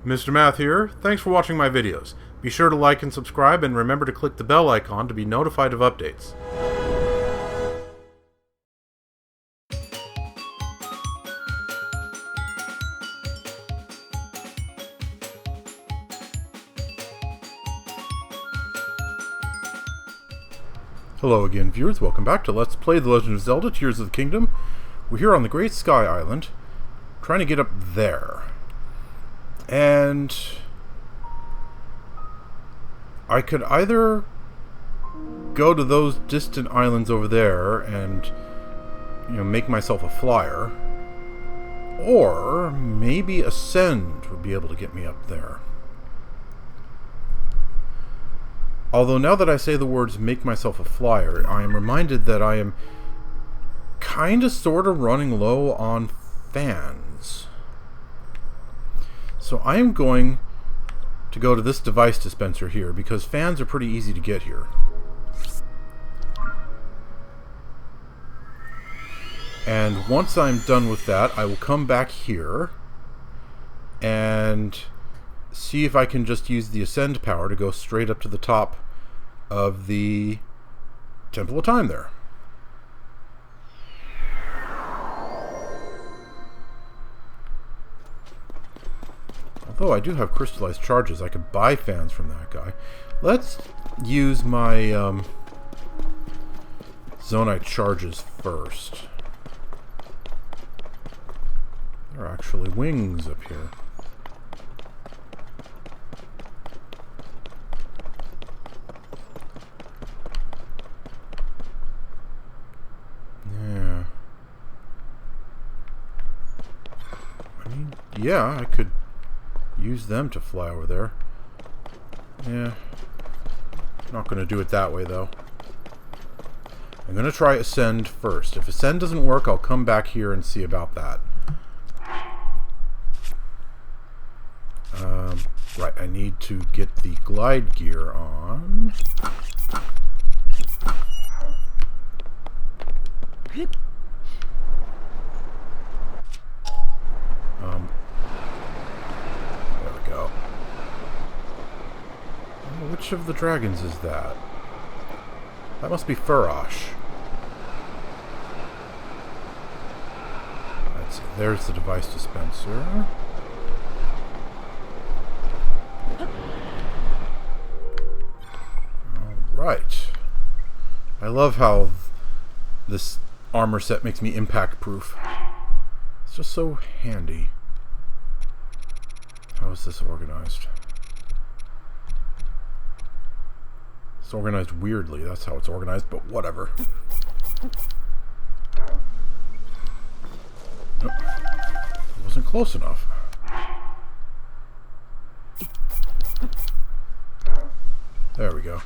Mr. Math here. Thanks for watching my videos. Be sure to like and subscribe, and remember to click the bell icon to be notified of updates. Hello again, viewers. Welcome back to Let's Play The Legend of Zelda Tears of the Kingdom. We're here on the Great Sky Island, trying to get up there. And I could either go to those distant islands over there and, make myself a flyer, or maybe Ascend would be able to get me up there. Although now that I say the words make myself a flyer, I am reminded that I am kinda sorta running low on fans. So I am going to go to this device dispenser here, because fans are pretty easy to get here. And once I'm done with that, I will come back here and see if I can just use the Ascend power to go straight up to the top of the Temple of Time there. Although I do have crystallized charges, I could buy fans from that guy. Let's use my Zonai charges first. There are actually wings up here. Yeah. Yeah, I could use them to fly over there. Yeah. Not going to do it that way, though. I'm going to try Ascend first. If Ascend doesn't work, I'll come back here and see about that. Right, I need to get the glide gear on. There we go. Which of the dragons is that? That must be Furash. Let's see, there's the device dispenser. Alright. I love how this armor set makes me impact proof. It's just so handy. How is this organized? It's organized weirdly. That's how it's organized, but whatever. Nope. It wasn't close enough. There we go.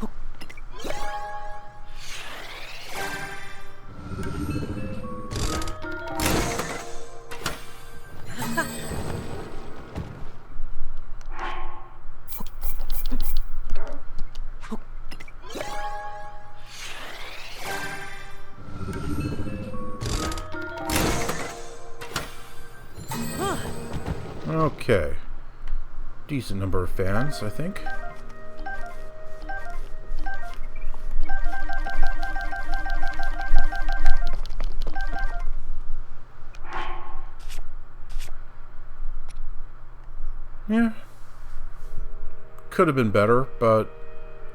Okay. Decent number of fans, I think. Yeah. Could have been better, but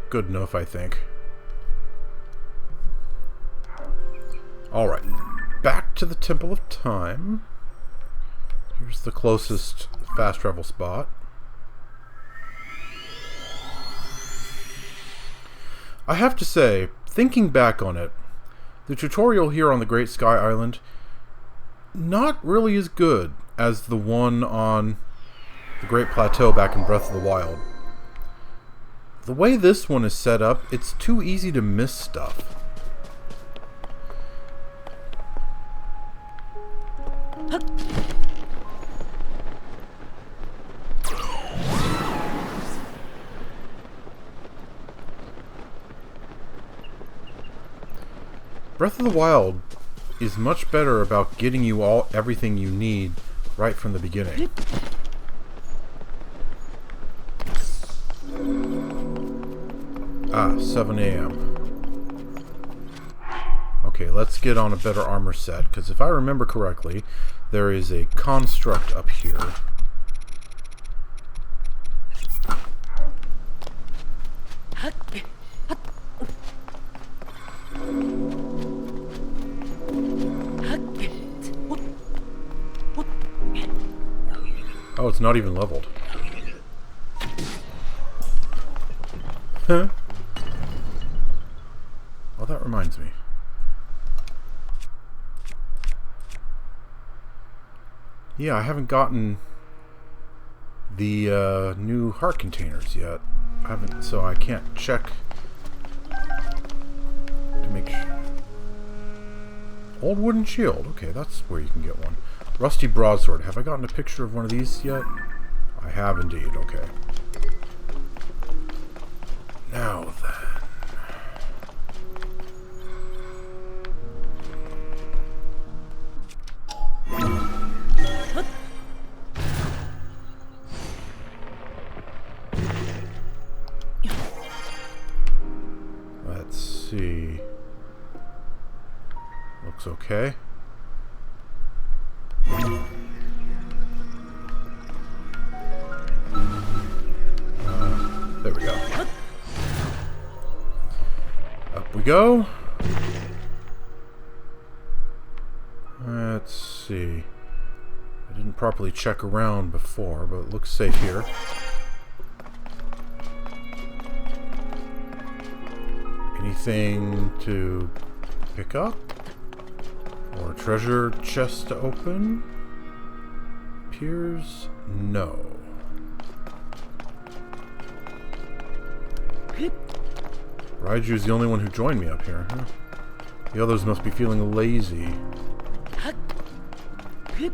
good enough, I think. Alright. Back to the Temple of Time. Here's the closest fast travel spot. I have to say, thinking back on it, the tutorial here on the Great Sky Island, not really as good as the one on the Great Plateau back in Breath of the Wild. The way this one is set up, it's too easy to miss stuff. Breath of the Wild is much better about getting you everything you need right from the beginning. Ah, 7 a.m. Okay, let's get on a better armor set, because if I remember correctly, there is a construct up here. Oh, it's not even leveled. Huh? Oh, that reminds me. Yeah, I haven't gotten the new heart containers yet. I haven't, so I can't check to make sure. Old wooden shield. Okay, that's where you can get one. Rusty broadsword. Have I gotten a picture of one of these yet? I have indeed. Okay. Now then. Let's see. Looks okay. There we go. Up we go. Let's see. I didn't properly check around before, but it looks safe here. Anything to pick up? Or a treasure chest to open? Appears no. Raiju's the only one who joined me up here, huh? The others must be feeling lazy. Yep,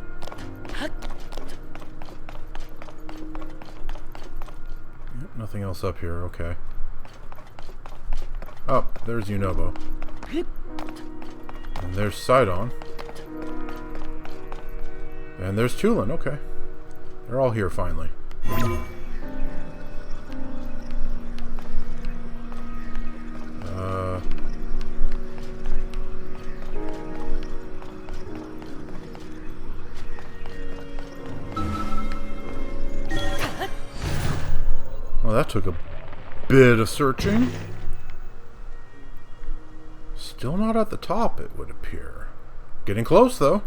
nothing else up here, okay. Oh, there's Yunobo. And there's Sidon. And there's Tulin, okay. They're all here finally. Well, that took a bit of searching. Still not at the top, it would appear. Getting close, though.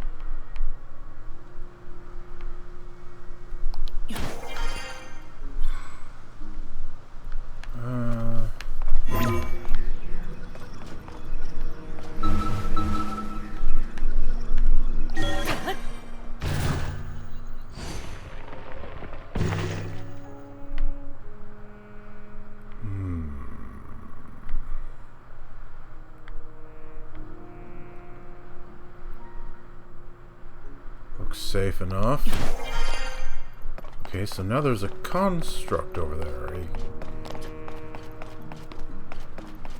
Looks safe enough. Okay, so now there's a construct over there.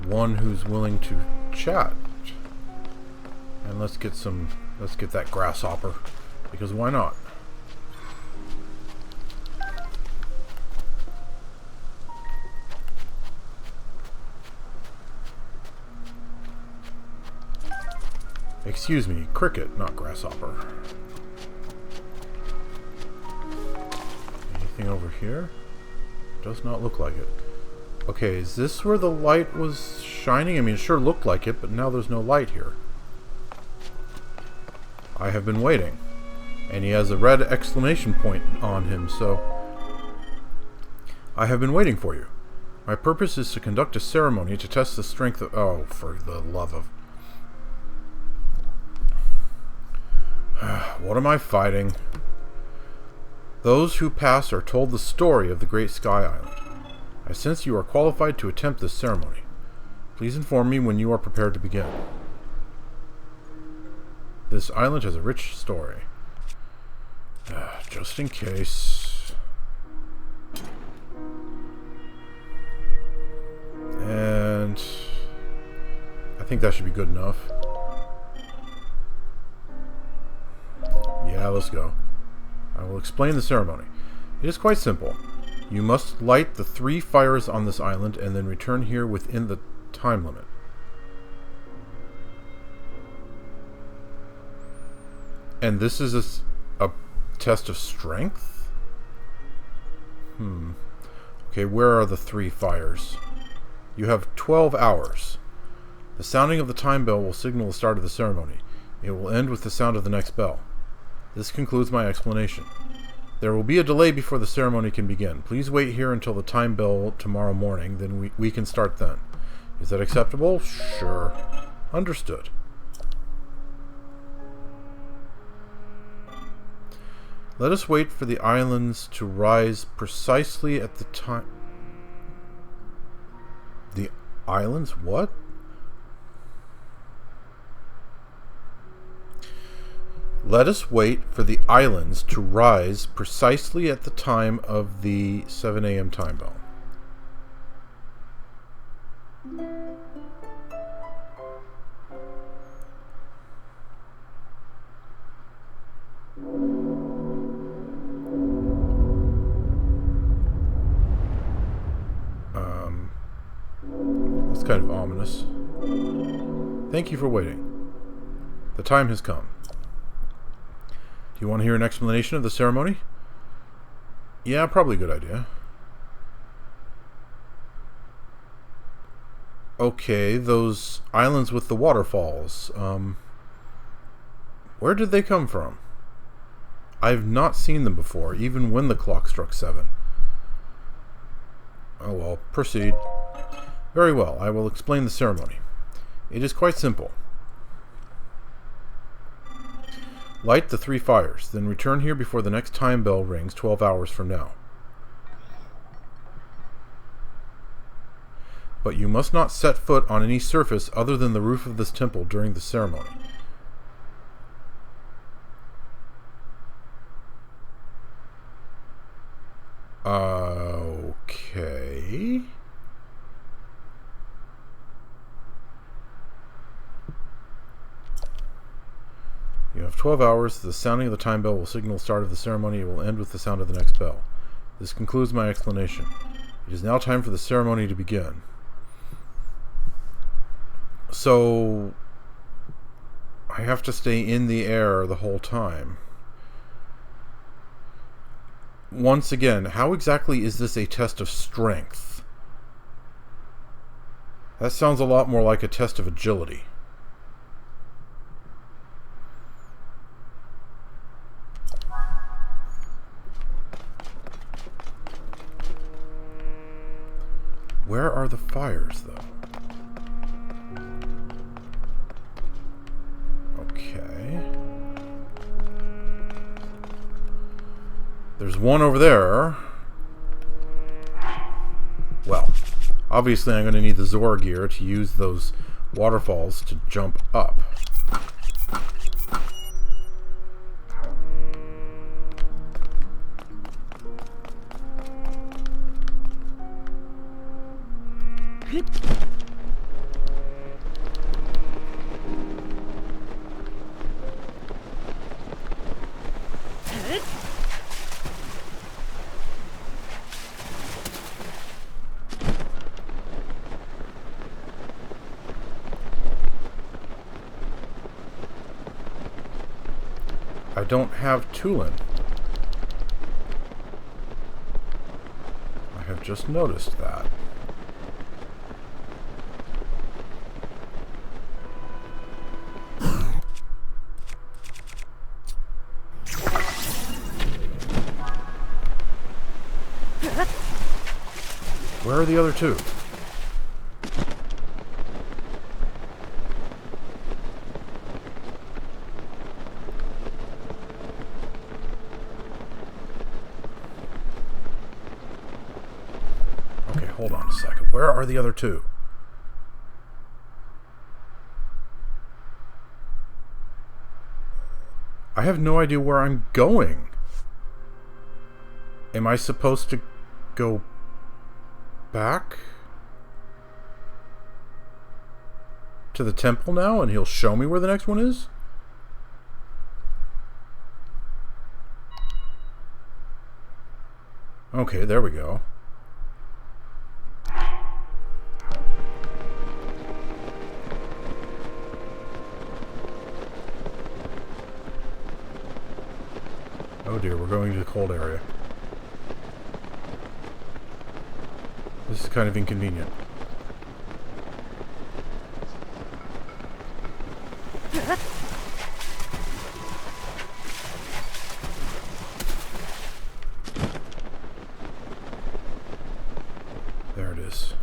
One who's willing to chat. And let's get that grasshopper. Because why not? Excuse me, cricket, not grasshopper. Anything over here? Does not look like it. Okay, is this where the light was shining? I mean, it sure looked like it, but now there's no light here. I have been waiting. And he has a red exclamation point on him, so... I have been waiting for you. My purpose is to conduct a ceremony to test the strength of... Oh, for the love of... What am I fighting? Those who pass are told the story of the Great Sky Island. I sense you are qualified to attempt this ceremony. Please inform me when you are prepared to begin. This island has a rich story. Just in case. And I think that should be good enough. Yeah, let's go. I will explain the ceremony. It is quite simple. You must light the 3 fires on this island and then return here within the time limit. And this is a test of strength? Okay, where are the 3 fires? You have 12 hours. The sounding of the time bell will signal the start of the ceremony. It will end with the sound of the next bell. This concludes my explanation. There will be a delay before the ceremony can begin. Please wait here until the time bell tomorrow morning, then we can start then. Is that acceptable? Sure. Understood. Let us wait for the islands to rise precisely at the time... The islands? What? Let us wait for the islands to rise precisely at the time of the 7 a.m. time bell. That's kind of ominous. Thank you for waiting. The time has come. Do you want to hear an explanation of the ceremony? Yeah, probably a good idea. Okay, those islands with the waterfalls. Where did they come from? I've not seen them before, even when the clock struck 7. Oh well, proceed. Very well, I will explain the ceremony. It is quite simple. Light the 3 fires, then return here before the next time bell rings 12 hours from now. But you must not set foot on any surface other than the roof of this temple during the ceremony. Okay... You have 12 hours. The sounding of the time bell will signal the start of the ceremony. It will end with the sound of the next bell. This concludes my explanation. It is now time for the ceremony to begin. So, I have to stay in the air the whole time. Once again, how exactly is this a test of strength? That sounds a lot more like a test of agility. Where are the fires, though? Okay. There's one over there. Well, obviously I'm going to need the Zora gear to use those waterfalls to jump up. I don't have Tulin. I have just noticed that. Where are the other 2? Okay, hold on a second. Where are the other 2? I have no idea where I'm going. Am I supposed to go back to the temple now and he'll show me where the next one is? Okay, there we go. Oh dear, we're going to the cold area. This is kind of inconvenient. There it is.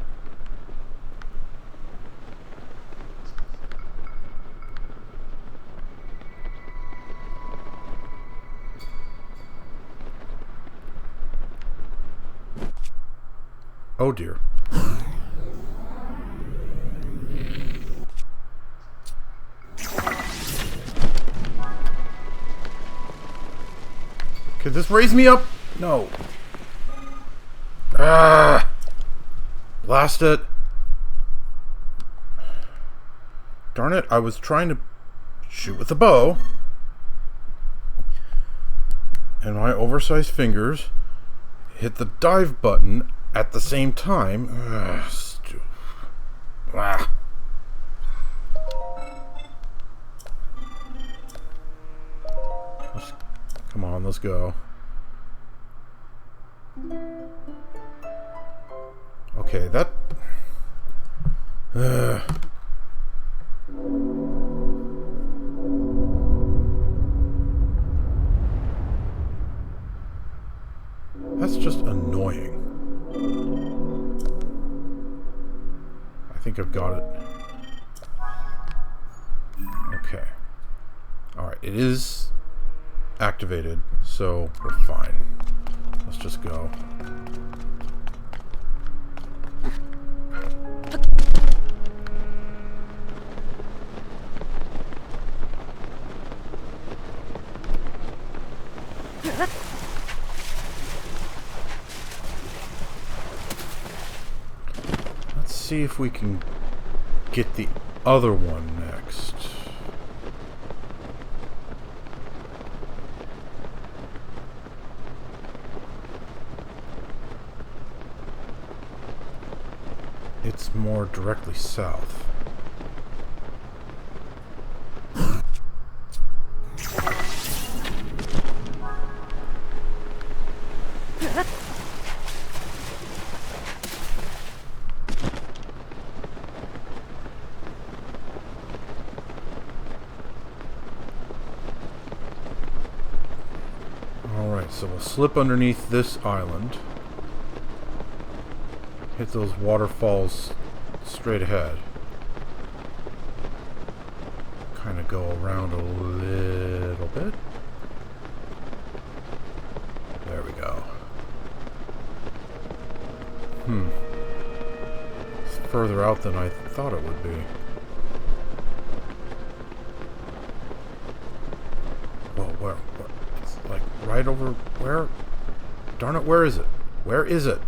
Oh dear. Could this raise me up? No. Ah! Blast it. Darn it, I was trying to shoot with a bow. And my oversized fingers hit the dive button at the same time. Ah. Come on, let's go. Okay, that... That's just annoying. I think I've got it. Okay. Alright, it is activated, so we're fine. Let's just go. Let's see if we can get the other one next. It's more directly south. Alright, so we'll slip underneath this island. Hit those waterfalls straight ahead. Kind of go around a little bit. There we go. It's further out than I thought it would be. Whoa, where? It's like right over where? Darn it, where is it? Where is it?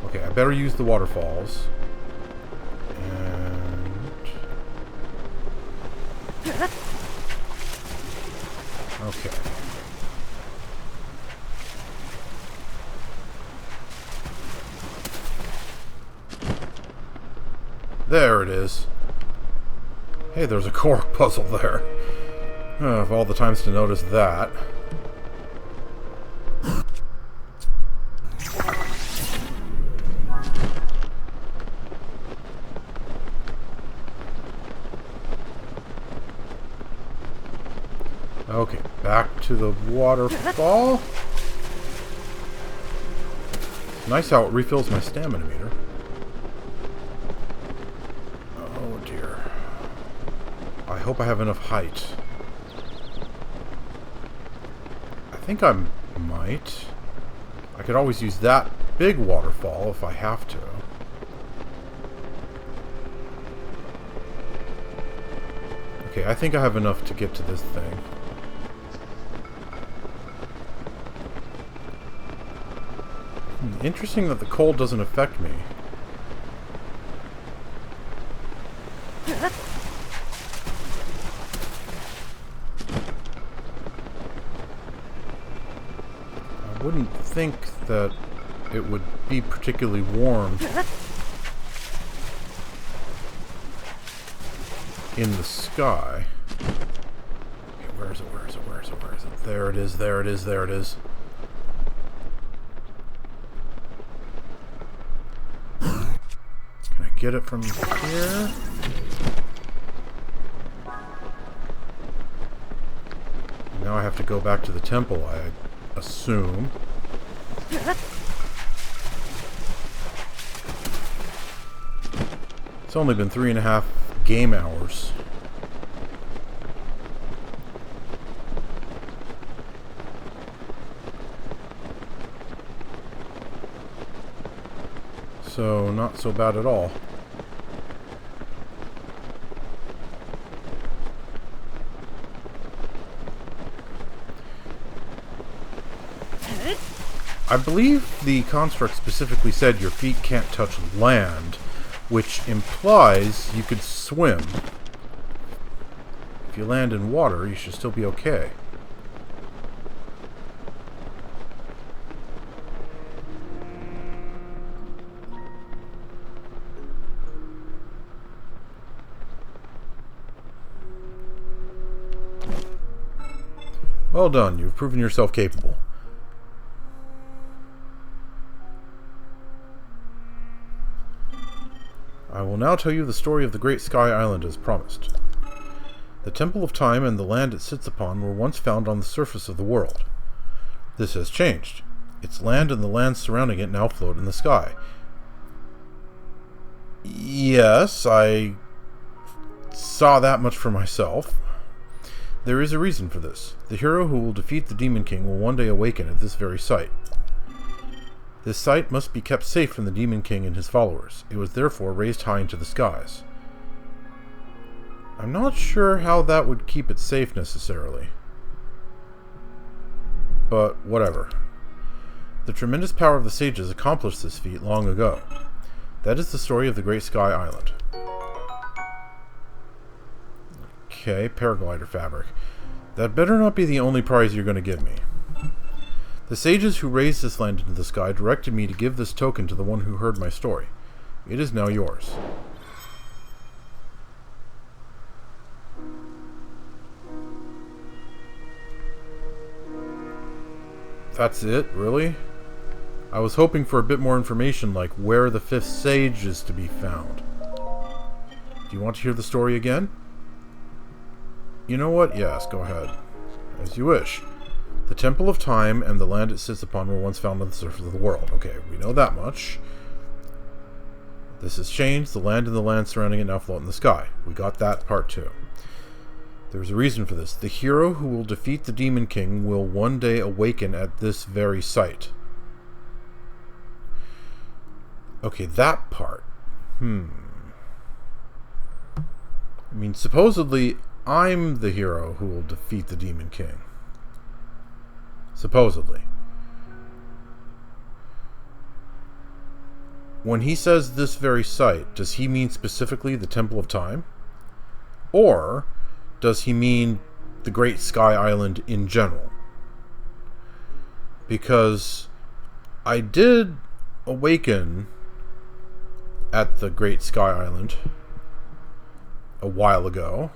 Okay, I better use the waterfalls. And... okay. There it is. Hey, there's a cork puzzle there. Of all the times to notice that. Okay, back to the waterfall. Nice how it refills my stamina meter. Oh dear. I hope I have enough height. I think I might. I could always use that big waterfall if I have to. Okay, I think I have enough to get to this thing. Interesting that the cold doesn't affect me. wouldn't think that it would be particularly warm in the sky. Okay, where is it? Where is it? Where is it? Where is it? There it is. There it is. There it is. Can I get it from here? Now I have to go back to the temple, I assume. It's only been 3.5 game hours. So, not so bad at all. I believe the construct specifically said your feet can't touch land, which implies you could swim. If you land in water, you should still be okay. Well done, you've proven yourself capable. I will now tell you the story of the Great Sky Island as promised. The Temple of Time and the land it sits upon were once found on the surface of the world. This has changed. Its land and the lands surrounding it now float in the sky. Yes, I saw that much for myself. There is a reason for this. The hero who will defeat the Demon King will one day awaken at this very site. This site must be kept safe from the Demon King and his followers. It was therefore raised high into the skies. I'm not sure how that would keep it safe necessarily. But whatever. The tremendous power of the sages accomplished this feat long ago. That is the story of the Great Sky Island. Okay, paraglider fabric. That better not be the only prize you're going to give me. The sages who raised this land into the sky directed me to give this token to the one who heard my story. It is now yours. That's it? Really? I was hoping for a bit more information, like where the fifth sage is to be found. Do you want to hear the story again? You know what? Yes, go ahead. As you wish. The Temple of Time and the land it sits upon were once found on the surface of the world. Okay, we know that much. This has changed. The land and the land surrounding it now float in the sky. We got that part too. There's a reason for this. The hero who will defeat the Demon King will one day awaken at this very site. Okay, that part. I mean, supposedly, I'm the hero who will defeat the Demon King. Supposedly. When he says this very site, does he mean specifically the Temple of Time? Or does he mean the Great Sky Island in general? Because I did awaken at the Great Sky Island a while ago.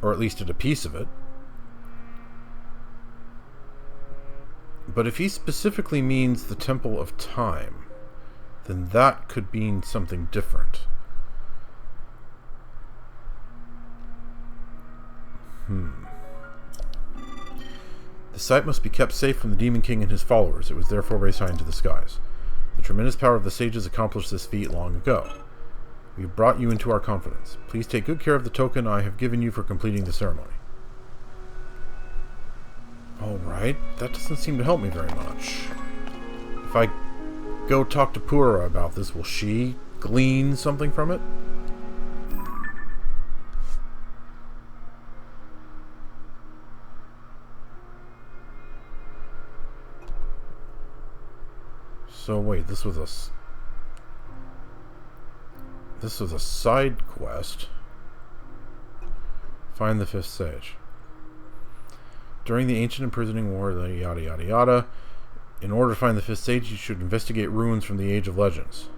Or at least at a piece of it. But if he specifically means the Temple of Time, then that could mean something different. The site must be kept safe from the Demon King and his followers. It was therefore raised high into the skies. The tremendous power of the sages accomplished this feat long ago. We have brought you into our confidence. Please take good care of the token I have given you for completing the ceremony. Alright, that doesn't seem to help me very much. If I go talk to Pura about this, will she glean something from it? So wait, this was a side quest. Find the fifth sage. During the ancient imprisoning war, yada yada yada. In order to find the fifth sage, you should investigate ruins from the Age of Legends.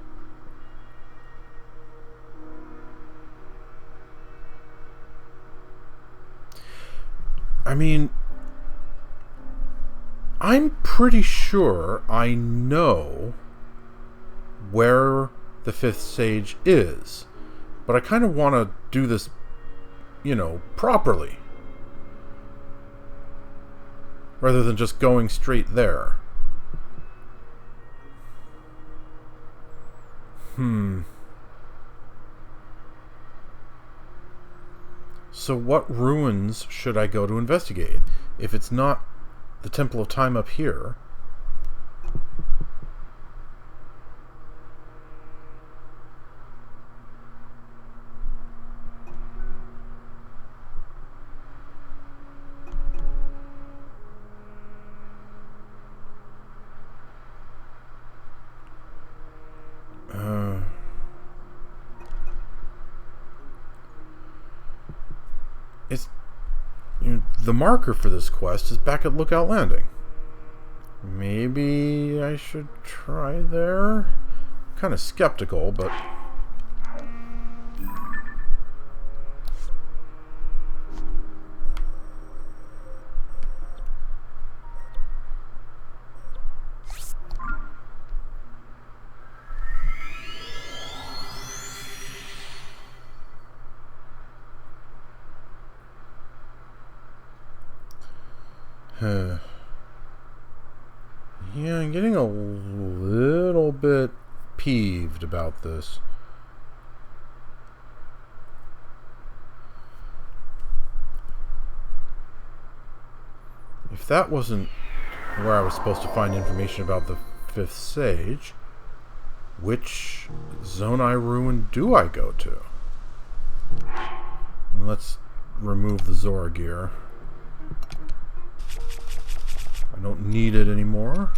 I mean, I'm pretty sure I know where the fifth sage is, but I kind of want to do this, you know, properly, rather than just going straight there. So what ruins should I go to investigate? If it's not the Temple of Time up here... It's, you know, the marker for this quest is back at Lookout Landing. Maybe I should try there? Kind of skeptical, but... Yeah, I'm getting a little bit peeved about this. If that wasn't where I was supposed to find information about the fifth sage, which Zonai ruin do I go to? Let's remove the Zora gear. I don't need it anymore.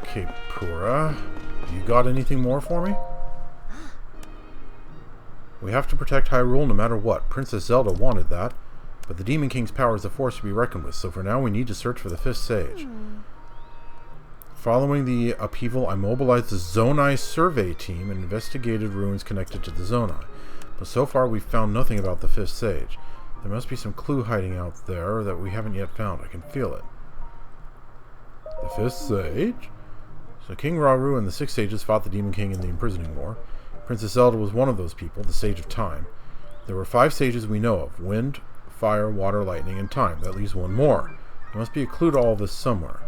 Okay, Pura. You got anything more for me? We have to protect Hyrule no matter what. Princess Zelda wanted that. But the Demon King's power is a force to be reckoned with, so for now we need to search for the fifth sage. Following the upheaval, I mobilized the Zonai Survey Team and investigated ruins connected to the Zonai. But so far we've found nothing about the fifth sage. There must be some clue hiding out there that we haven't yet found. I can feel it. The fifth sage? So King Rauru and the six sages fought the Demon King in the imprisoning war. Princess Zelda was one of those people, the Sage of Time. There were 5 sages we know of. Wind, fire, water, lightning, and time. That leaves one more. There must be a clue to all this somewhere.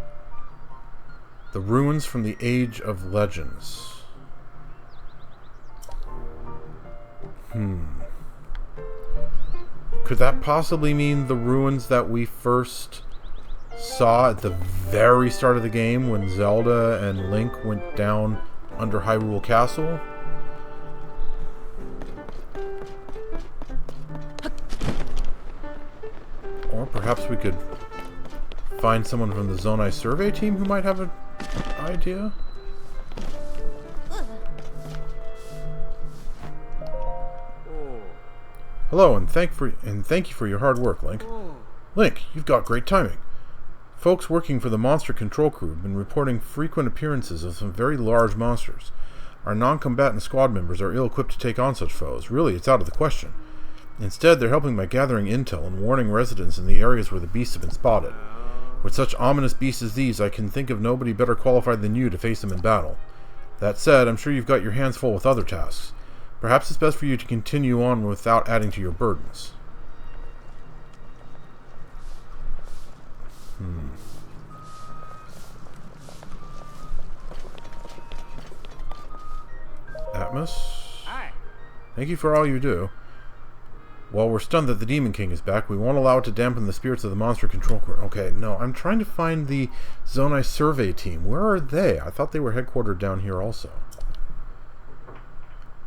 The ruins from the Age of Legends. Could that possibly mean the ruins that we first saw at the very start of the game when Zelda and Link went down under Hyrule Castle? Or perhaps we could find someone from the Zonai Survey Team who might have an idea? Hello, and thank you for your hard work, Link. Link, you've got great timing. Folks working for the Monster Control Crew have been reporting frequent appearances of some very large monsters. Our non-combatant squad members are ill-equipped to take on such foes. Really, it's out of the question. Instead, they're helping by gathering intel and warning residents in the areas where the beasts have been spotted. With such ominous beasts as these, I can think of nobody better qualified than you to face them in battle. That said, I'm sure you've got your hands full with other tasks. Perhaps it's best for you to continue on without adding to your burdens. Atmos? Hi. Thank you for all you do. While we're stunned that the Demon King is back, we won't allow it to dampen the spirits of the Monster Control Crew. Okay, no, I'm trying to find the Zonai Survey Team. Where are they? I thought they were headquartered down here also.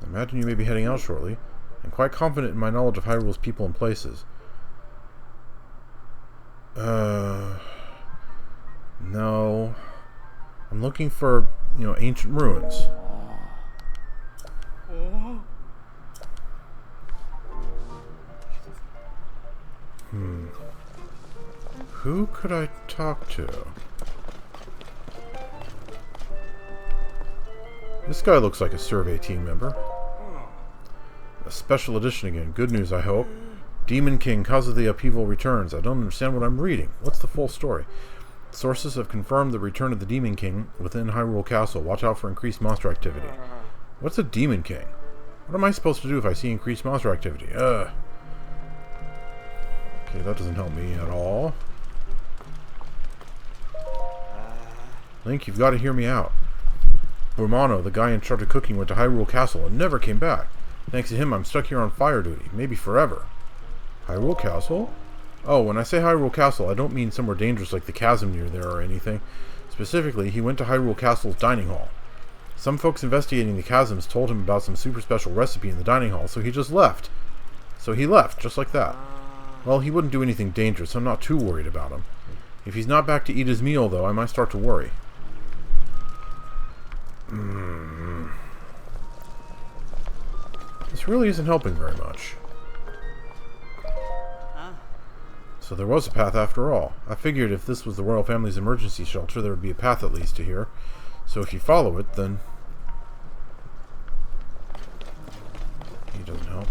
I imagine you may be heading out shortly. I'm quite confident in my knowledge of Hyrule's people and places. No. I'm looking for, ancient ruins. Who could I talk to? This guy looks like a survey team member. A special edition again. Good news, I hope. Demon King, cause of the upheaval, returns. I don't understand what I'm reading. What's the full story? Sources have confirmed the return of the Demon King within Hyrule Castle. Watch out for increased monster activity. What's a Demon King? What am I supposed to do if I see increased monster activity? Okay, that doesn't help me at all. Link, you've got to hear me out. Burmano, the guy in charge of cooking, went to Hyrule Castle and never came back. Thanks to him, I'm stuck here on fire duty. Maybe forever. Hyrule Castle? Oh, when I say Hyrule Castle, I don't mean somewhere dangerous like the chasm near there or anything. Specifically, he went to Hyrule Castle's dining hall. Some folks investigating the chasms told him about some super special recipe in the dining hall, so he just left. So he left, just like that. Well, he wouldn't do anything dangerous, so I'm not too worried about him. If he's not back to eat his meal, though, I might start to worry. This really isn't helping very much. So there was a path after all. I figured if this was the royal family's emergency shelter, there would be a path at least to here. So if you follow it, then... He doesn't help.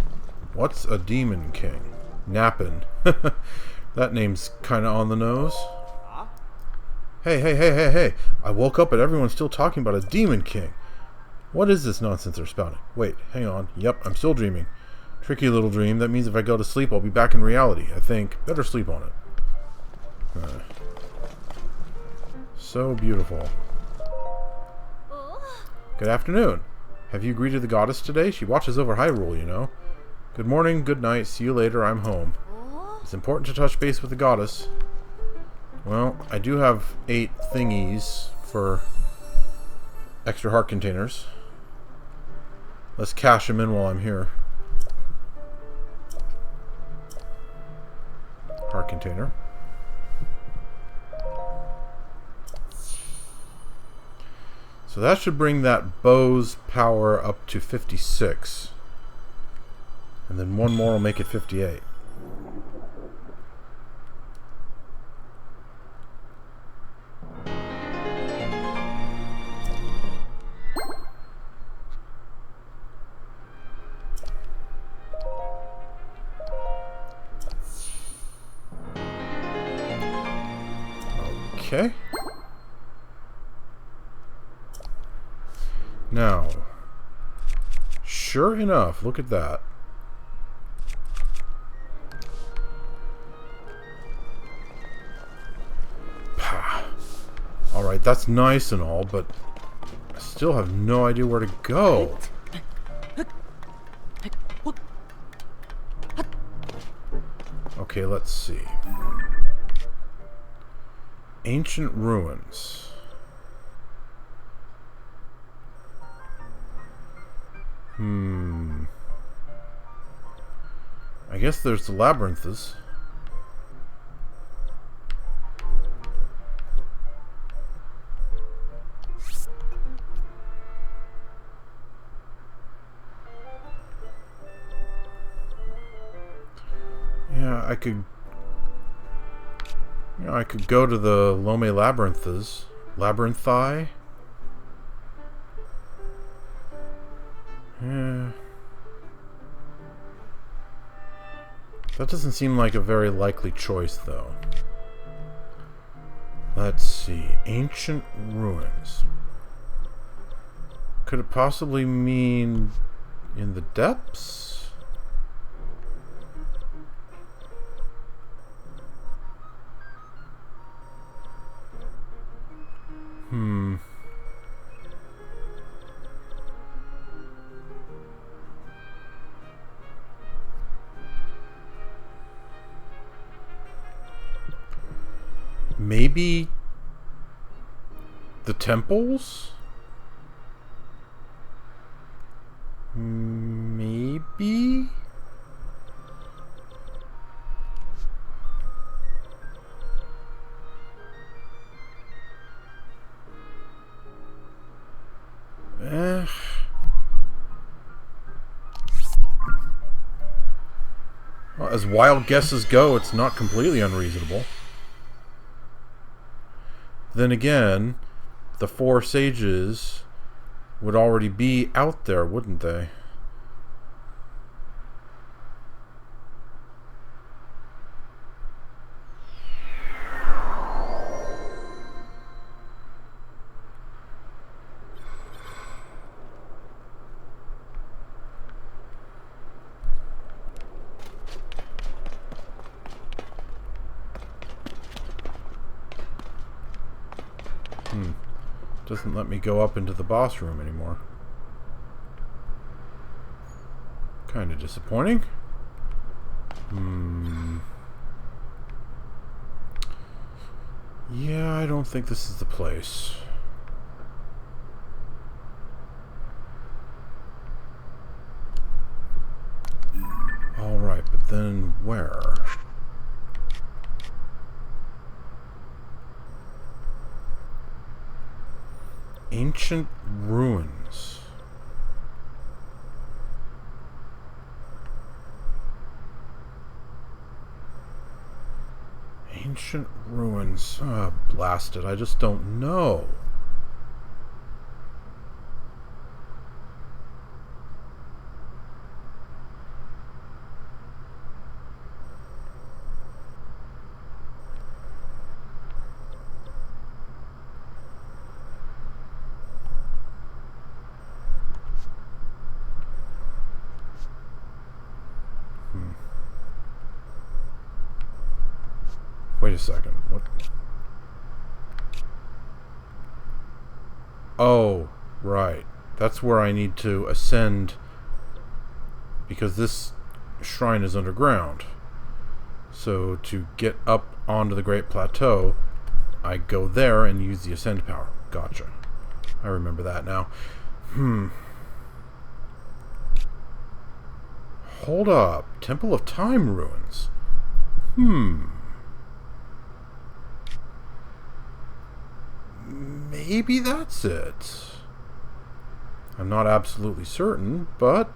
What's a Demon King? Nappin. That name's kinda on the nose. Hey. I woke up and everyone's still talking about a Demon King. What is this nonsense they're spouting? Wait, hang on. Yep, I'm still dreaming. Tricky little dream. That means if I go to sleep, I'll be back in reality, I think. Better sleep on it. So beautiful. Good afternoon. Have you greeted the goddess today? She watches over Hyrule, you know. Good morning, good night, see you later, I'm home. It's important to touch base with the goddess. Well, I do have 8 thingies for extra heart containers. Let's cash them in while I'm here. Heart container. So that should bring that bow's power up to 56. And then one more will make it 58. Okay. Now, sure enough, look at that. Alright, that's nice and all, but I still have no idea where to go. Okay, let's see. Ancient ruins. I guess there's the labyrinths. Yeah, I could... I could go to the Lome Labyrinths. Labyrinthi? Yeah. That doesn't seem like a very likely choice, though. Let's see. Ancient ruins. Could it possibly mean in the depths? Maybe the temples? Maybe? as wild guesses go, it's not completely unreasonable. Then again, the 4 sages would already be out there, wouldn't they? Doesn't let me go up into the boss room anymore. Kind of disappointing. Yeah, I don't think this is the place. Alright, but then where? Ancient ruins. Ancient ruins. Ah, blast it. I just don't know. Wait a second. What? Oh, right. That's where I need to ascend, because this shrine is underground. So to get up onto the Great Plateau, I go there and use the ascend power. Gotcha. I remember that now. Hold up. Temple of Time ruins. Maybe that's it. I'm not absolutely certain, but...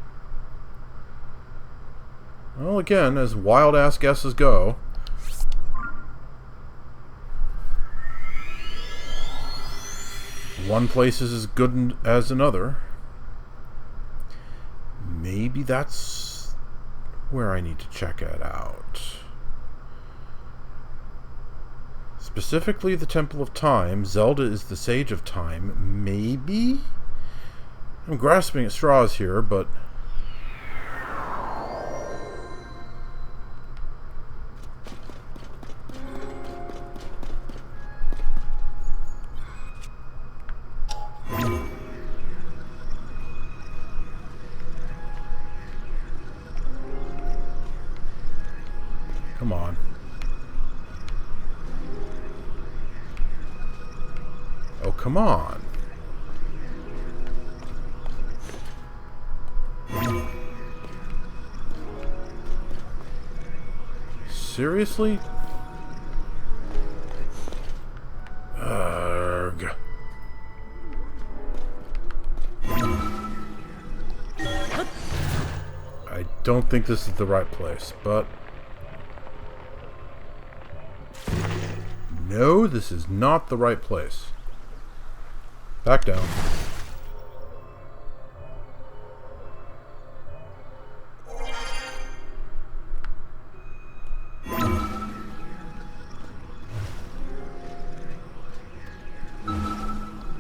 well, again, as wild-ass guesses go... one place is as good as another. Maybe that's where I need to check it out. Specifically the Temple of Time. Zelda is the Sage of Time. Maybe? I'm grasping at straws here, but... come on. Oh, come on. Seriously? Arrgh. I don't think this is the right place, but... no, this is not the right place. Back down.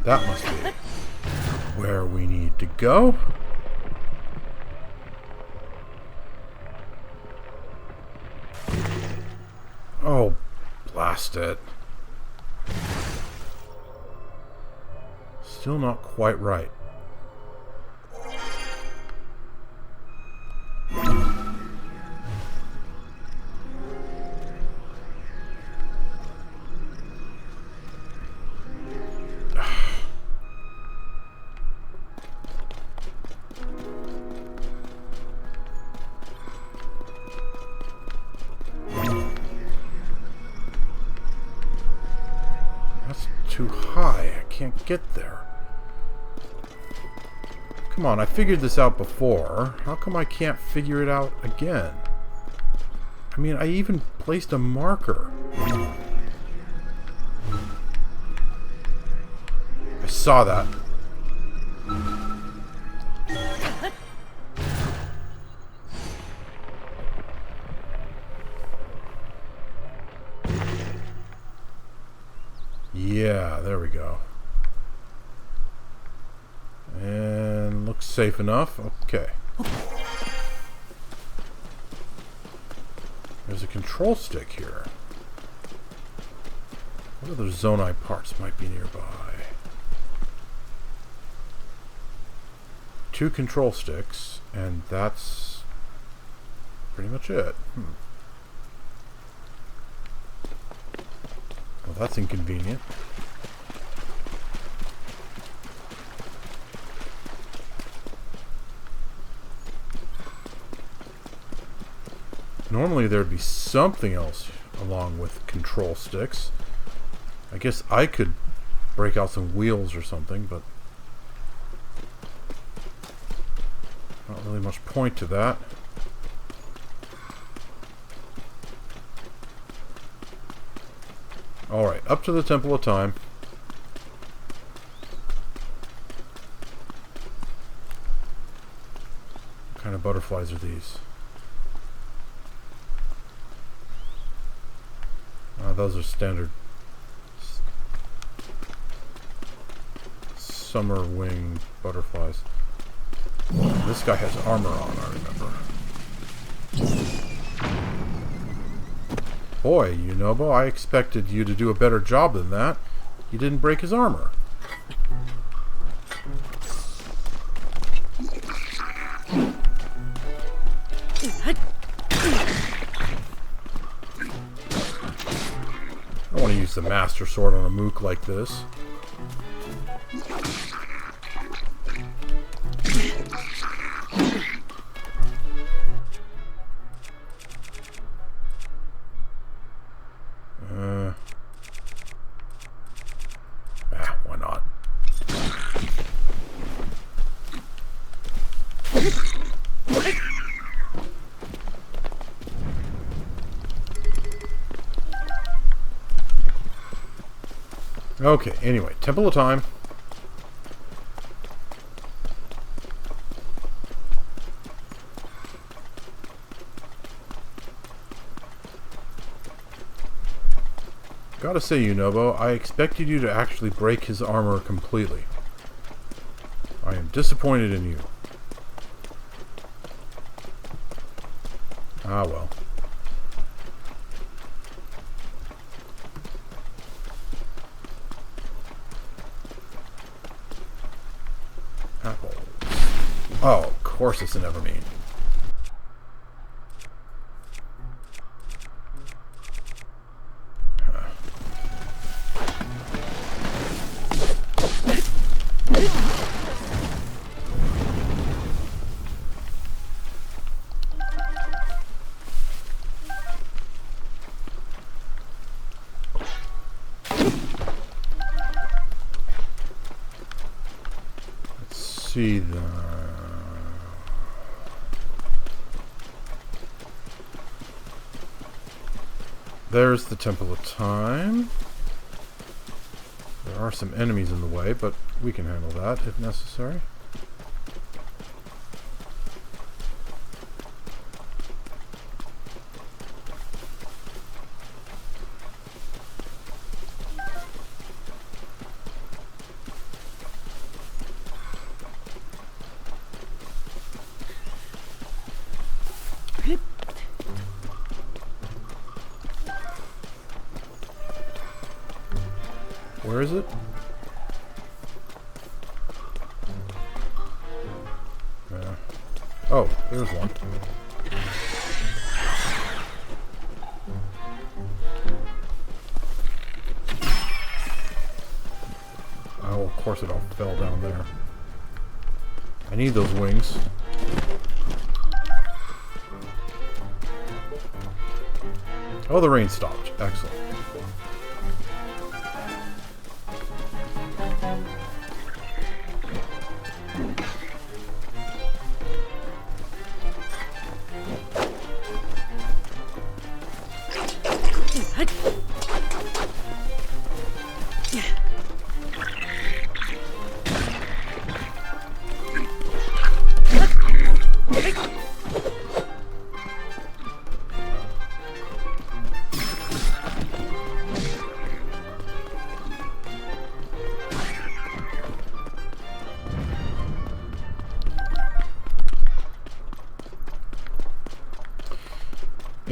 That must be where we need to go. Oh, blast it. Still not quite right. That's too high. I can't get there. Come on, I figured this out before. How come I can't figure it out again? I mean, I even placed a marker. I saw that. Yeah, there we go. And looks safe enough. Okay. There's a control stick here. What other Zonai parts might be nearby? 2 control sticks, and that's pretty much it. Well, that's inconvenient. Normally there'd be something else along with control sticks. I guess I could break out some wheels or something, but not really much point to that. Alright, up to the Temple of Time. What kind of butterflies are these? Those are standard summer wing butterflies. This guy has armor on, I remember. Boy, Yunobo, I expected you to do a better job than that. You didn't break his armor. I don't want to use the Master Sword on a mook like this. Why not? Okay, anyway, Temple of Time. Gotta say, Yunobo, I expected you to actually break his armor completely. I am disappointed in you. Ah, well. Apple. Oh, of course it's an Evermean. See the... There's the Temple of Time. There are some enemies in the way, but we can handle that if necessary. Where is it? Oh, there's one. Oh, of course it all fell down there. I need those wings. Oh, the rain stopped. Excellent.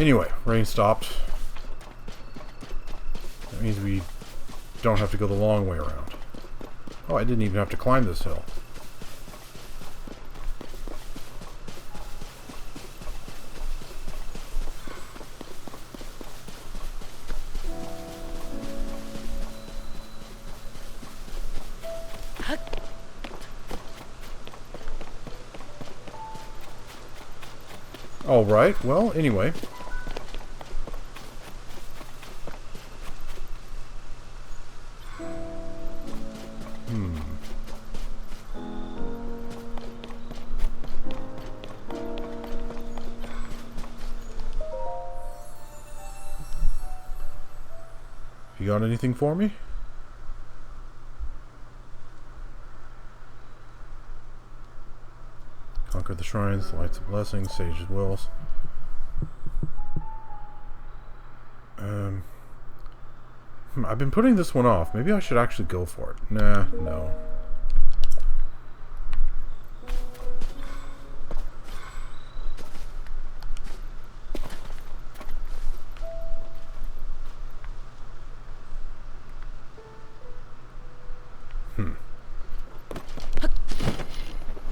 Anyway, rain stopped. That means we don't have to go the long way around. Oh, I didn't even have to climb this hill. Alright, well, anyway. You got anything for me? Conquer the shrines, lights of blessings, sage's wills. I've been putting this one off. Maybe I should actually go for it. Nah, no.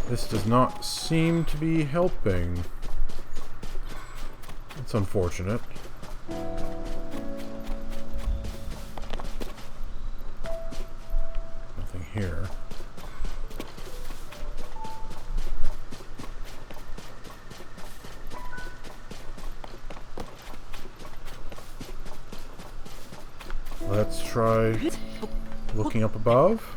This does not seem to be helping. It's unfortunate. Nothing here. Let's try looking up above.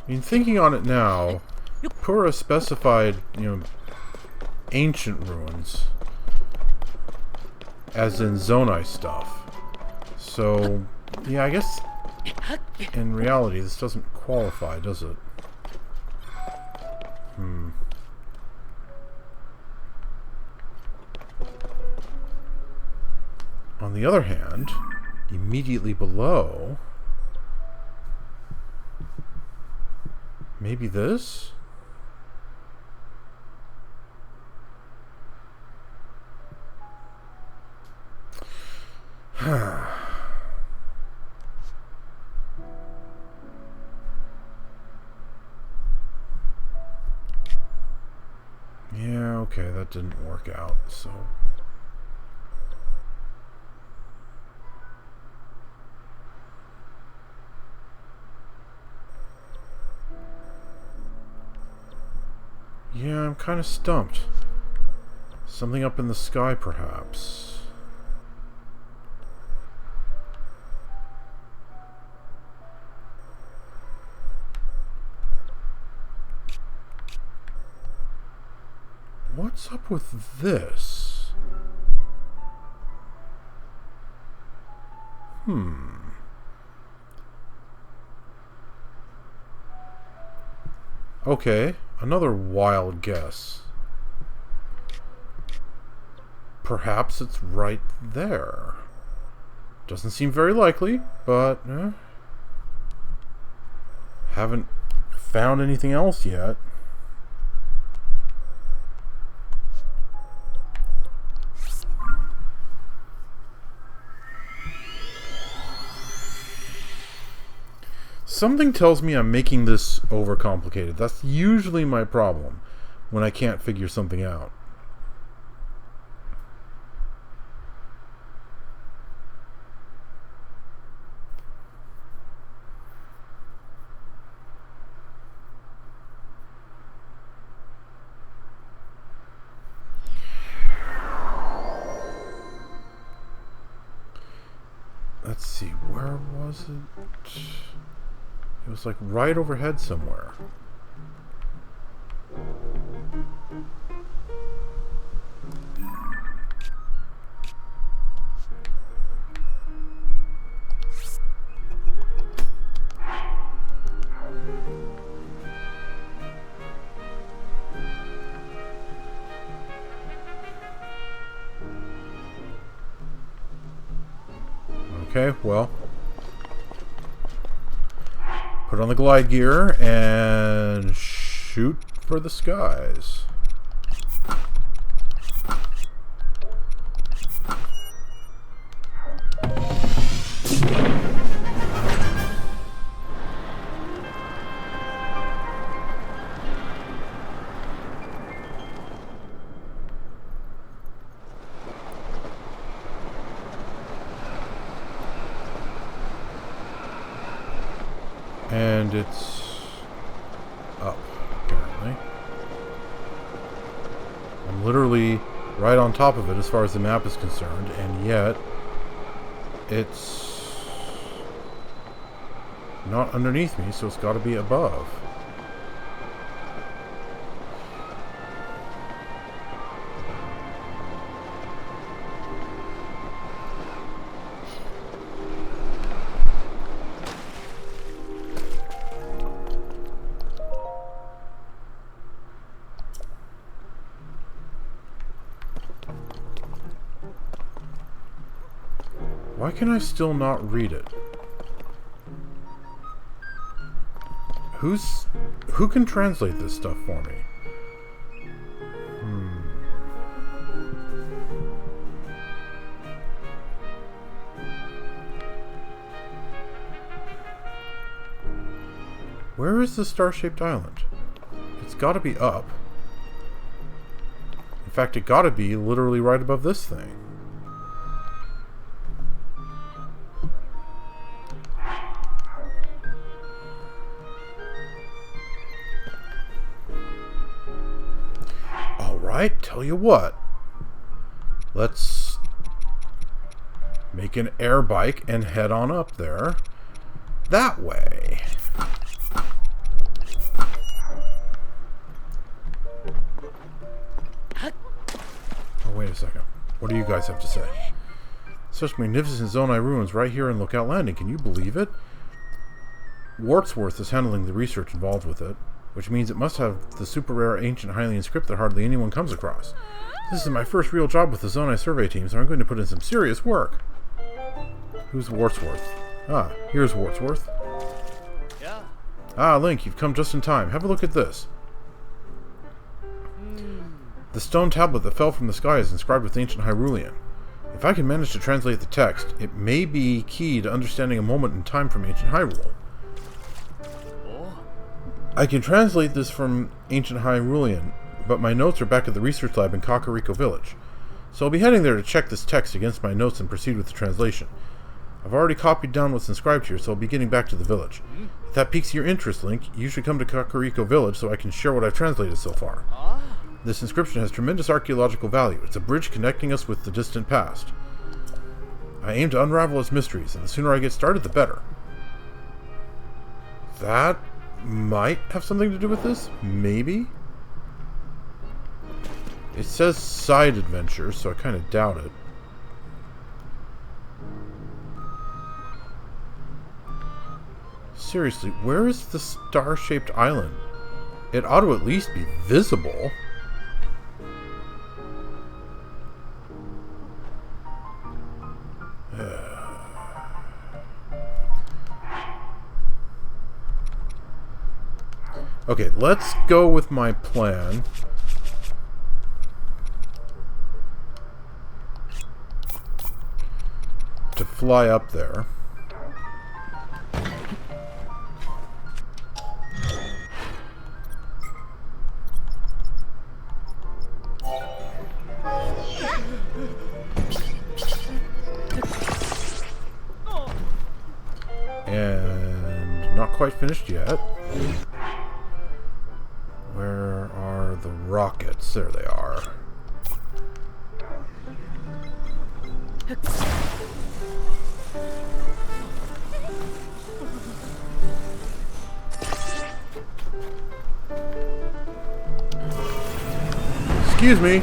I mean, thinking on it now, Pura specified, ancient ruins, as in Zonai stuff. So, yeah, I guess in reality this doesn't qualify, does it? On the other hand, immediately below, maybe this? Yeah, okay, that didn't work out, so... Yeah, I'm kind of stumped. Something up in the sky, perhaps. What's up with this? Okay, another wild guess. Perhaps it's right there. Doesn't seem very likely, but haven't found anything else yet. Something tells me I'm making this overcomplicated. That's usually my problem when I can't figure something out. Let's see, where was it? It was like right overhead somewhere. Okay, well, Put on the glide gear and shoot for the skies. And it's up, apparently. I'm literally right on top of it as far as the map is concerned, and yet it's not underneath me, so it's got to be above. Why can I still not read it? Who can translate this stuff for me? Where is the star-shaped island? It's got to be up. In fact, it got to be literally right above this thing. Alright, tell you what. Let's make an air bike and head on up there. That way. Oh, wait a second. What do you guys have to say? Such magnificent Zonai ruins right here in Lookout Landing. Can you believe it? Wortsworth is handling the research involved with it, which means it must have the super rare ancient Hylian script that hardly anyone comes across. This is my first real job with the Zonai Survey Team, so I'm going to put in some serious work. Who's Wortsworth? Ah, here's Wortsworth. Yeah. Ah, Link, you've come just in time. Have a look at this. The stone tablet that fell from the sky is inscribed with ancient Hyrulean. If I can manage to translate the text, it may be key to understanding a moment in time from ancient Hyrule. I can translate this from ancient Hyrulean, but my notes are back at the research lab in Kakariko Village. So I'll be heading there to check this text against my notes and proceed with the translation. I've already copied down what's inscribed here, so I'll be getting back to the village. If that piques your interest, Link, you should come to Kakariko Village so I can share what I've translated so far. This inscription has tremendous archaeological value. It's a bridge connecting us with the distant past. I aim to unravel its mysteries, and the sooner I get started, the better. That might have something to do with this? Maybe? It says side adventure, so I kind of doubt it. Seriously, where is the star-shaped island? It ought to at least be visible. Okay, let's go with my plan. To fly up there. And not quite finished yet. Where are the rockets? There they are. Excuse me.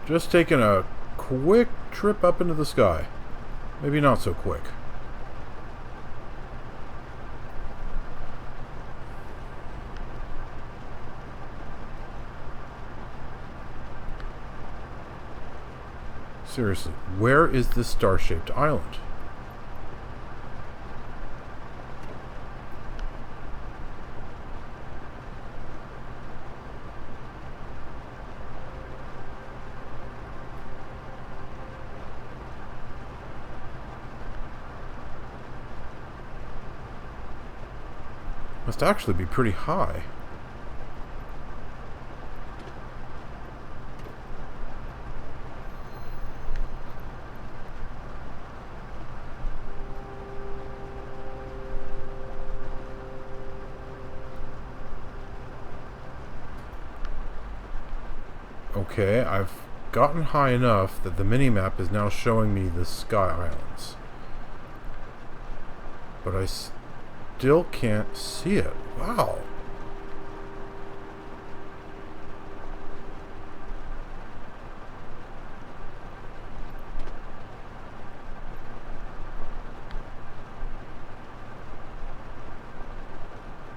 Just taking a quick trip up into the sky. Maybe not so quick. Seriously, where is this star-shaped island? Must actually be pretty high. Okay, I've gotten high enough that the minimap is now showing me the Sky Islands. But I still can't see it. Wow.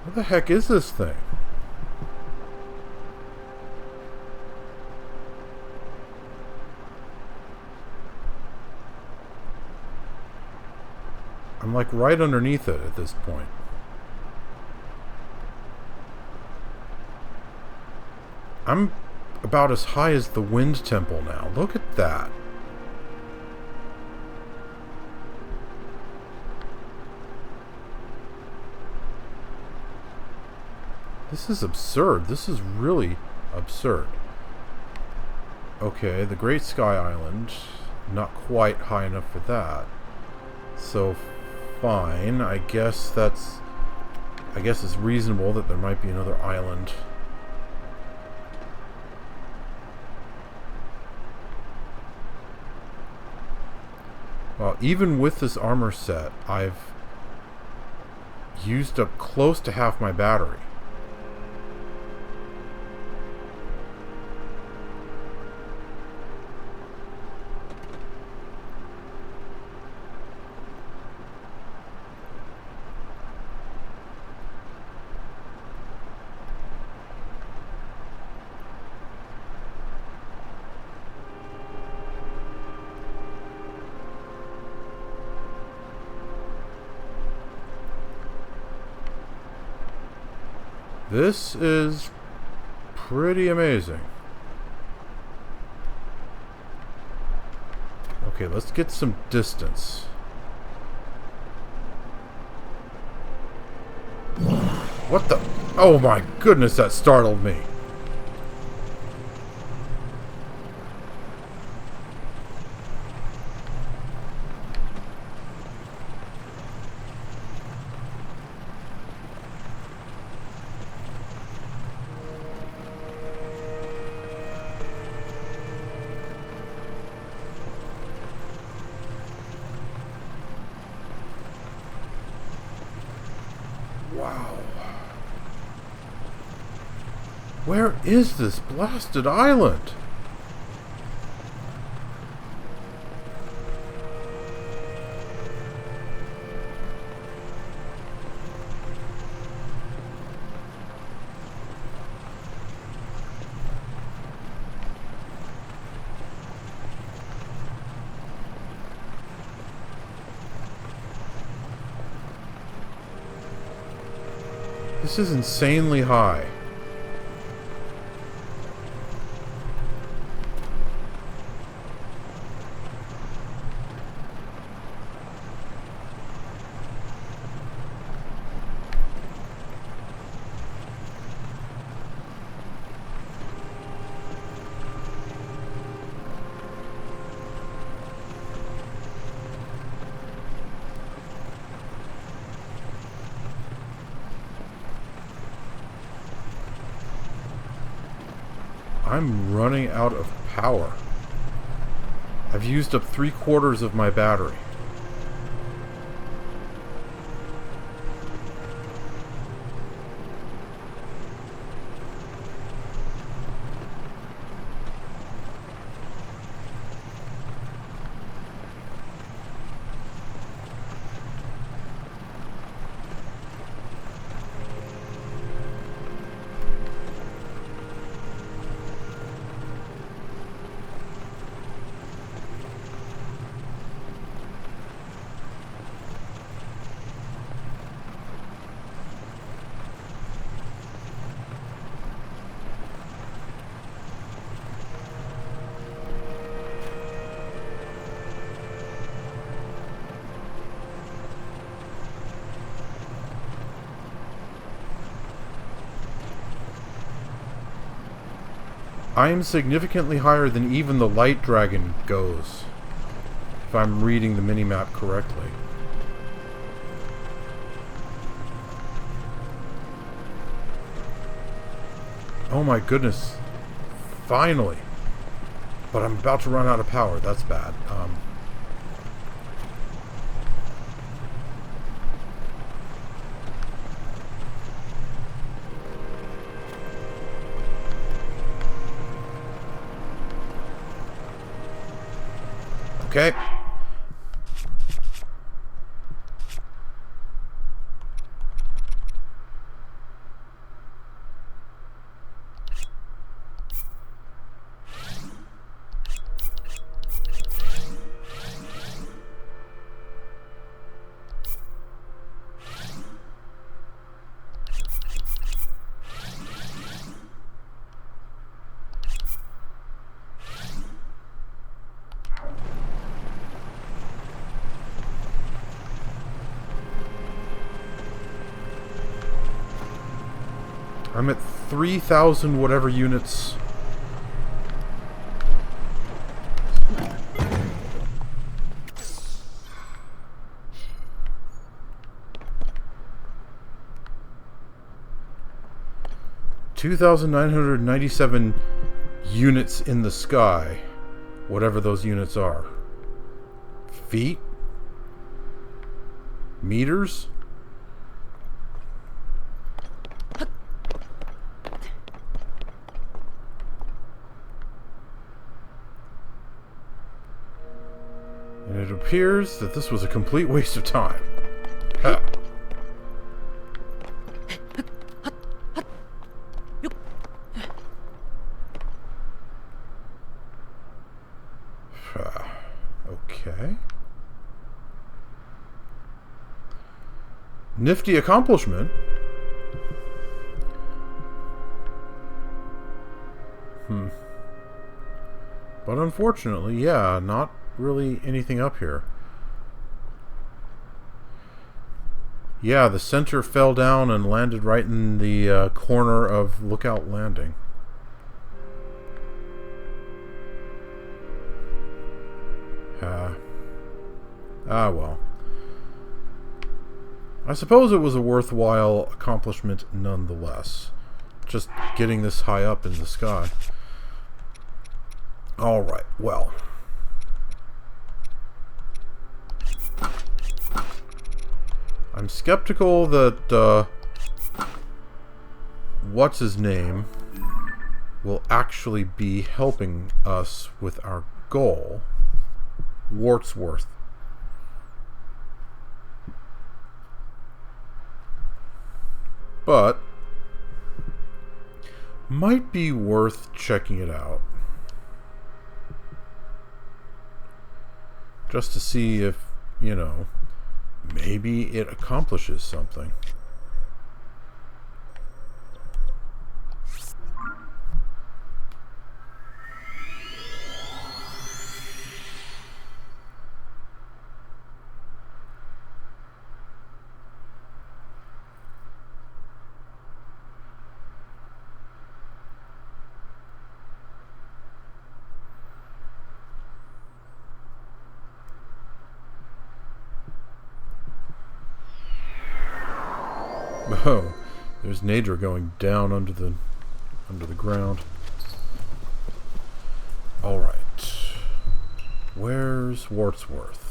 What the heck is this thing? I'm like right underneath it at this point. I'm about as high as the Wind Temple now. Look at that. This is absurd. This is really absurd. Okay, the Great Sky Island. Not quite high enough for that. So, fine. I guess it's reasonable that there might be another island. Well, even with this armor set, I've used up close to half my battery. This is pretty amazing. Okay, let's get some distance. What the? Oh my goodness, that startled me. Wow. Where is this blasted island? This is insanely high. I'm running out of power. I've used up 3/4 of my battery. I am significantly higher than even the light dragon goes, if I'm reading the minimap correctly. Oh my goodness. Finally. But I'm about to run out of power. That's bad. Okay. I'm at 3,000 whatever units. $2,997 units in the sky, whatever those units are. Feet? Meters? And it appears that this was a complete waste of time. Huh. Okay. Nifty accomplishment. But unfortunately, yeah, not really anything up here. Yeah, the center fell down and landed right in the corner of Lookout Landing. Well. I suppose it was a worthwhile accomplishment nonetheless. Just getting this high up in the sky. Alright, well. I'm skeptical that, what's his name will actually be helping us with our goal. Wortsworth. But might be worth checking it out. Just to see if, you know, maybe it accomplishes something. Oh, there's Nadra going down under the ground. All right, where's Wortsworth?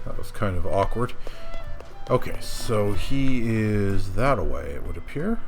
That was kind of awkward. Okay, so he is that away, it would appear.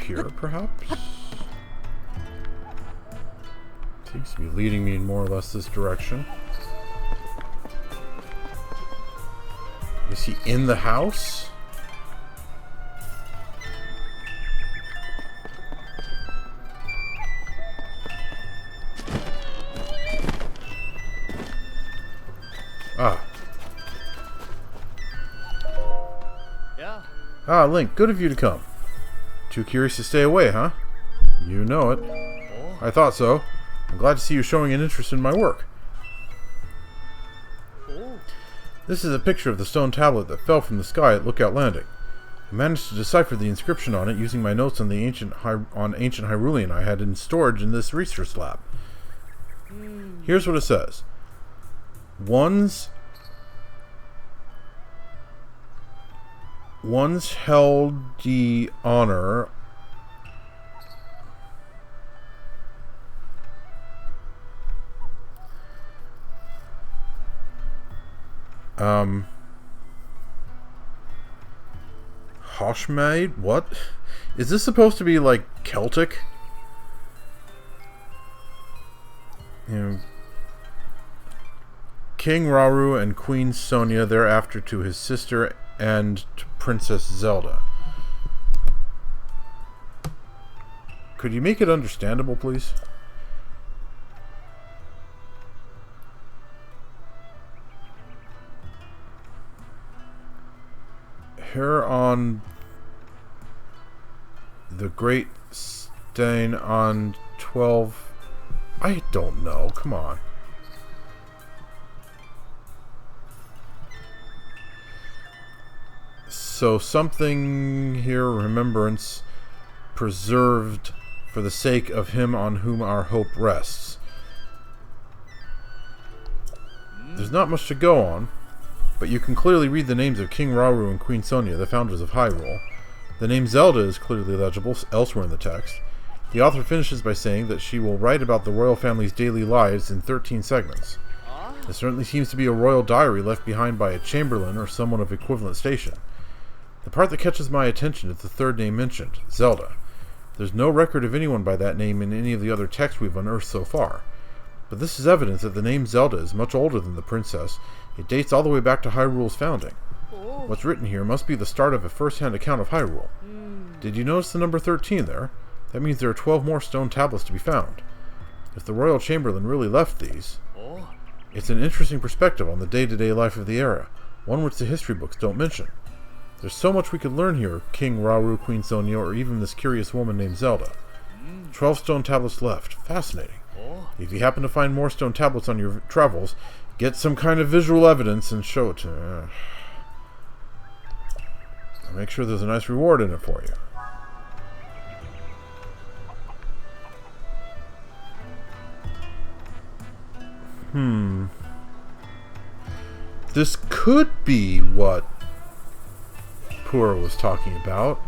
here, perhaps? Seems to be leading me in more or less this direction. Is he in the house? Ah. Yeah. Ah, Link, good of you to come. Too curious to stay away, huh? You know it. Oh. I thought so. I'm glad to see you showing an interest in my work. Oh. This is a picture of the stone tablet that fell from the sky at Lookout Landing. I managed to decipher the inscription on it using my notes on the ancient Hyrulean I had in storage in this research lab. Here's what it says. Once held the honor Hoshmaid? What? Is this supposed to be like Celtic? You know, King Rauru and Queen Sonia thereafter to his sister and to Princess Zelda. Could you make it understandable, please? Here on the Great Stain on 12... I don't know. Come on. So something here, remembrance, preserved for the sake of him on whom our hope rests. There's not much to go on, but you can clearly read the names of King Rauru and Queen Sonia, the founders of Hyrule. The name Zelda is clearly legible elsewhere in the text. The author finishes by saying that she will write about the royal family's daily lives in 13 segments. This certainly seems to be a royal diary left behind by a chamberlain or someone of equivalent station. The part that catches my attention is the third name mentioned, Zelda. There's no record of anyone by that name in any of the other texts we've unearthed so far. But this is evidence that the name Zelda is much older than the princess. It dates all the way back to Hyrule's founding. What's written here must be the start of a first-hand account of Hyrule. Did you notice the number 13 there? That means there are 12 more stone tablets to be found. If the royal chamberlain really left these, it's an interesting perspective on the day-to-day life of the era, one which the history books don't mention. There's so much we could learn here, King Rauru, Queen Sonia, or even this curious woman named Zelda. 12 stone tablets left. Fascinating. If you happen to find more stone tablets on your travels, get some kind of visual evidence and show it to me. I'll make sure there's a nice reward in it for you. This could be what Pura was talking about,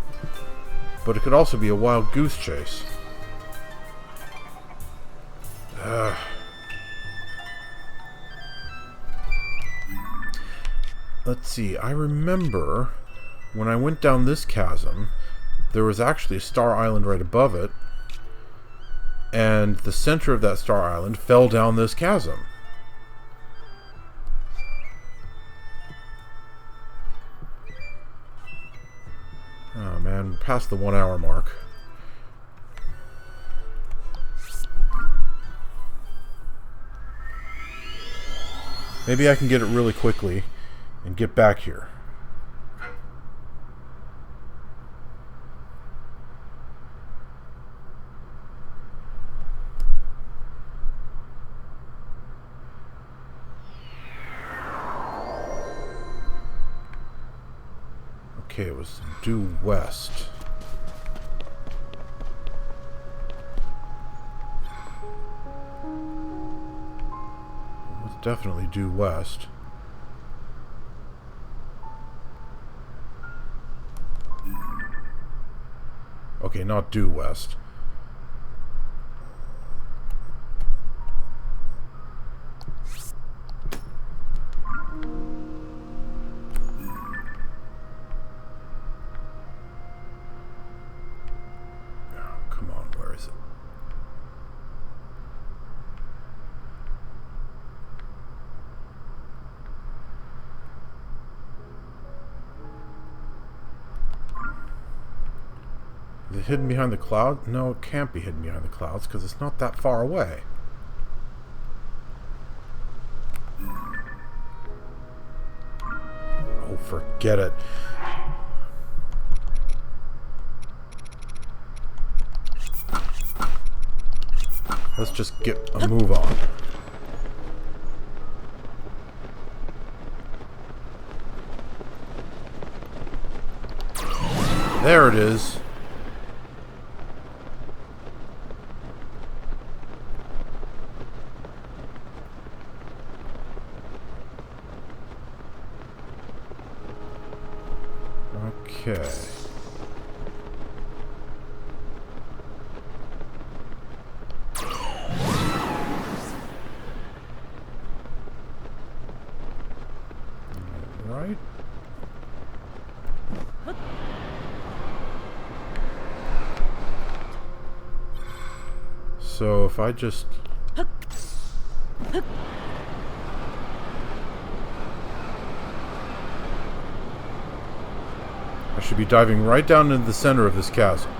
but it could also be a wild goose chase. Let's see, I remember when I went down this chasm, there was actually a star island right above it, and the center of that star island fell down this chasm. Oh man, we're past the 1 hour mark. Maybe I can get it really quickly and get back here. Okay, it was due west. It was definitely due west. Okay, not due west. Is it hidden behind the clouds? No, it can't be hidden behind the clouds because it's not that far away. Oh, forget it. Let's just get a move on. There it is. Okay. Right. So if I just... I should be diving right down into the center of this chasm.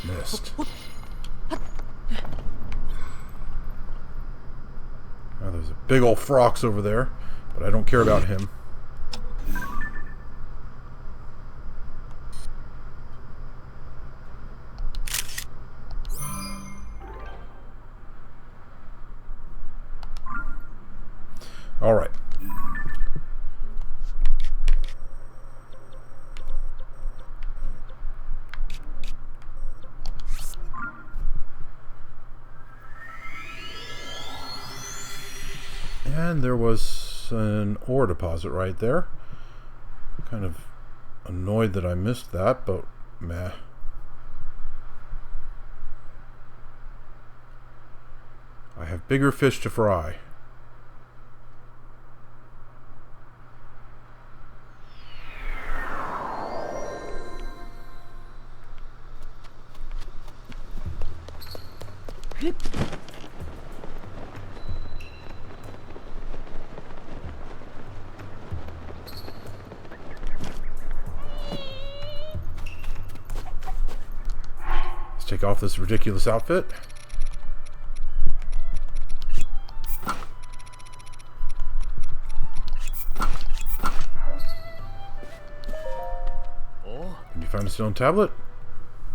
Missed. Oh, there's a big old Frox over there, but I don't care about him. All right. And there was an ore deposit right there. Kind of annoyed that I missed that, but meh. I have bigger fish to fry. Take off this ridiculous outfit. Can you find a stone tablet?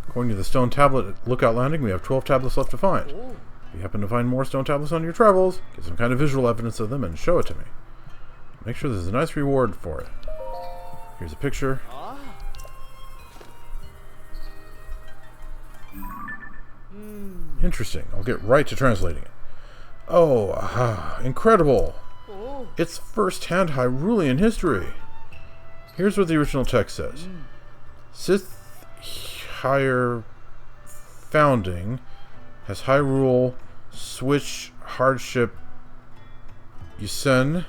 According to the stone tablet at Lookout Landing, we have 12 tablets left to find. If you happen to find more stone tablets on your travels, get some kind of visual evidence of them and show it to me. Make sure there's a nice reward for it. Here's a picture. Interesting. I'll get right to translating it. Oh, incredible. It's first-hand Hyrulean history. Here's what the original text says. Sith Higher founding has Hyrule switch hardship Yusen,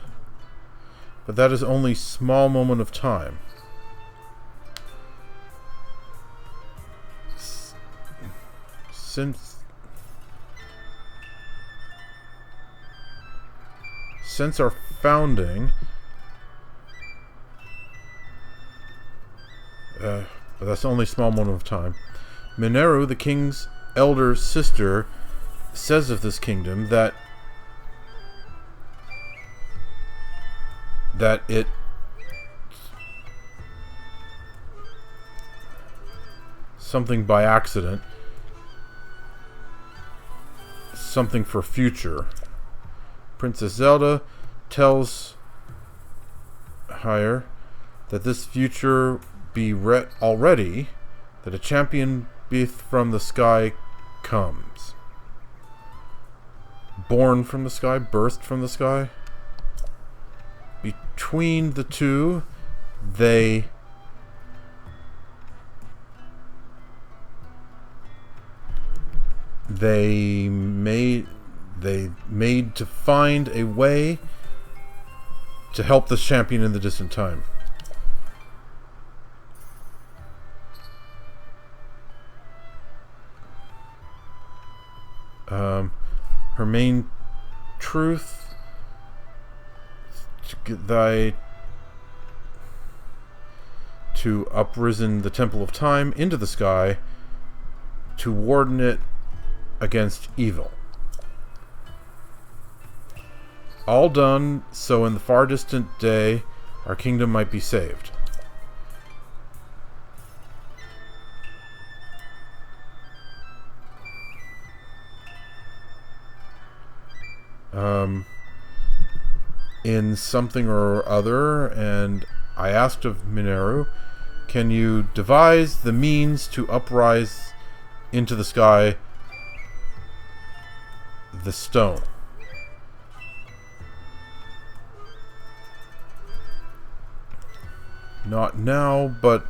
but that is only small moment of time. Since our founding, but that's only a small moment of time. Mineru, the king's elder sister, says of this kingdom that it something by accident, something for future. Princess Zelda tells Hire that this future be already, that a champion beeth from the sky comes. Born from the sky, birthed from the sky. Between the two, they they made to find a way to help this champion in the distant time. Her main truth to uprisen the Temple of Time into the sky to warden it against evil. All done so in the far distant day our kingdom might be saved. In something or other, and I asked of Mineru, can you devise the means to uprise into the sky the stone? Not now, but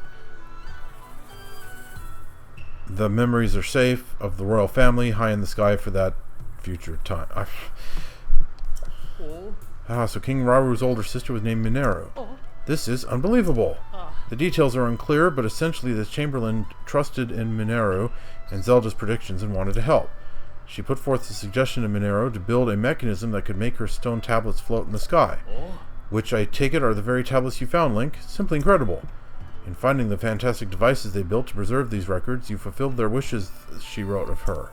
the memories are safe of the royal family high in the sky for that future time. So King Rauru's older sister was named Mineru. This is unbelievable. The details are unclear, but essentially the Chamberlain trusted in Mineru and Zelda's predictions and wanted to help. She put forth the suggestion to Mineru to build a mechanism that could make her stone tablets float in the sky. Which I take it are the very tablets you found, Link. Simply incredible. In finding the fantastic devices they built to preserve these records, you fulfilled their wishes, she wrote of her.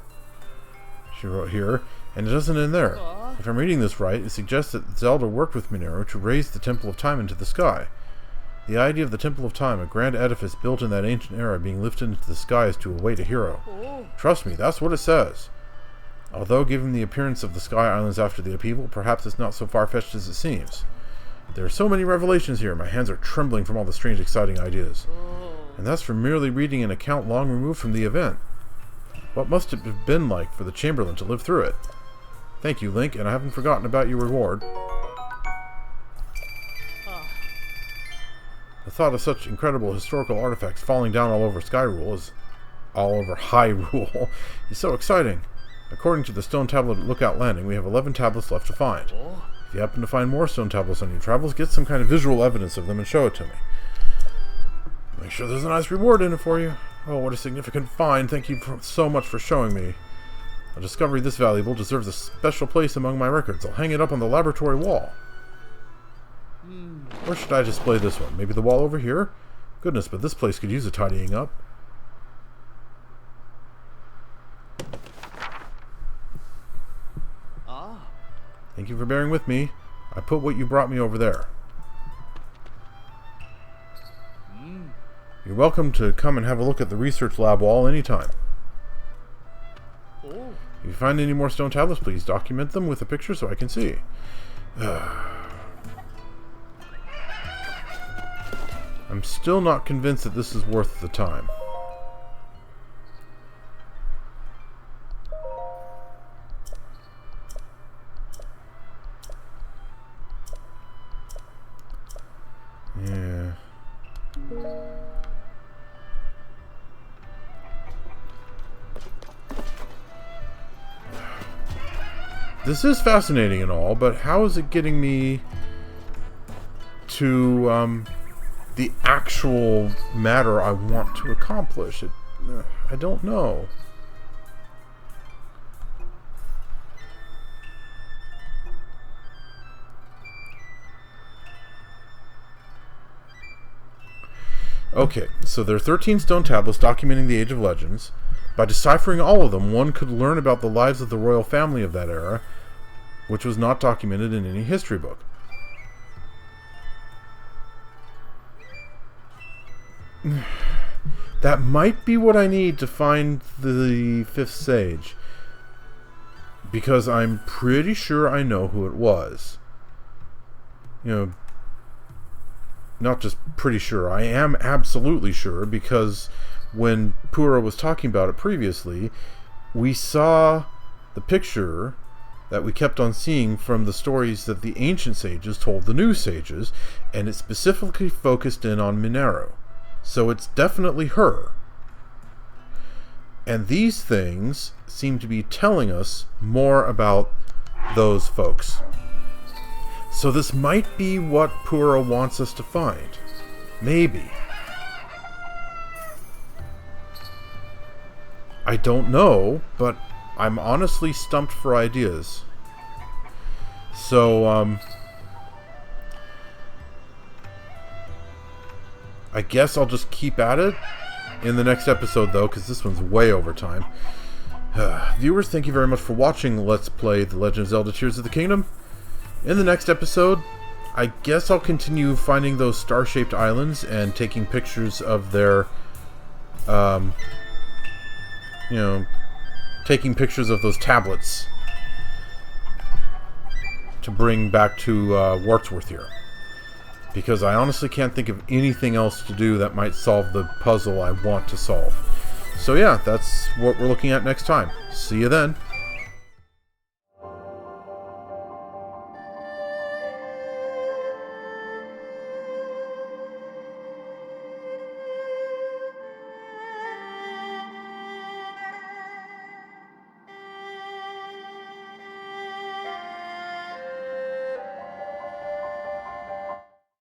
She wrote here, and it doesn't end there. If I'm reading this right, it suggests that Zelda worked with Mineru to raise the Temple of Time into the sky. The idea of the Temple of Time, a grand edifice built in that ancient era, being lifted into the sky is to await a hero. Trust me, that's what it says. Although, given the appearance of the Sky Islands after the upheaval, perhaps it's not so far-fetched as it seems. There are so many revelations here, my hands are trembling from all the strange, exciting ideas. And that's from merely reading an account long removed from the event. What must it have been like for the Chamberlain to live through it? Thank you, Link, and I haven't forgotten about your reward. The thought of such incredible historical artifacts falling down all over Hyrule is so exciting. According to the stone tablet at Lookout Landing, we have 11 tablets left to find. If you happen to find more stone tablets on your travels, get some kind of visual evidence of them and show it to me. Make sure there's a nice reward in it for you. Oh, what a significant find. Thank you so much for showing me. A discovery this valuable deserves a special place among my records. I'll hang it up on the laboratory wall. Where should I display this one? Maybe the wall over here? Goodness, but this place could use a tidying up. Thank you for bearing with me. I put what you brought me over there. You're welcome to come and have a look at the research lab wall anytime. If you find any more stone tablets, please document them with a picture so I can see. I'm still not convinced that this is worth the time. Yeah. This is fascinating and all, but how is it getting me to the actual matter I want to accomplish? I don't know. Okay, so there are 13 stone tablets documenting the Age of Legends. By deciphering all of them, one could learn about the lives of the royal family of that era, which was not documented in any history book. That might be what I need to find the fifth sage, because I'm pretty sure I know who it was. You know, not just pretty sure, I am absolutely sure, because when Pura was talking about it previously, we saw the picture that we kept on seeing from the stories that the ancient sages told the new sages, and it specifically focused in on Mineru. So it's definitely her. And these things seem to be telling us more about those folks. So this might be what Pura wants us to find. Maybe. I don't know, but I'm honestly stumped for ideas. So, I guess I'll just keep at it in the next episode, though, because this one's way over time. Viewers, thank you very much for watching Let's Play The Legend of Zelda Tears of the Kingdom. In the next episode, I guess I'll continue finding those star-shaped islands and taking pictures of their, taking pictures of those tablets to bring back to Wortsworth here. Because I honestly can't think of anything else to do that might solve the puzzle I want to solve. So yeah, that's what we're looking at next time. See you then.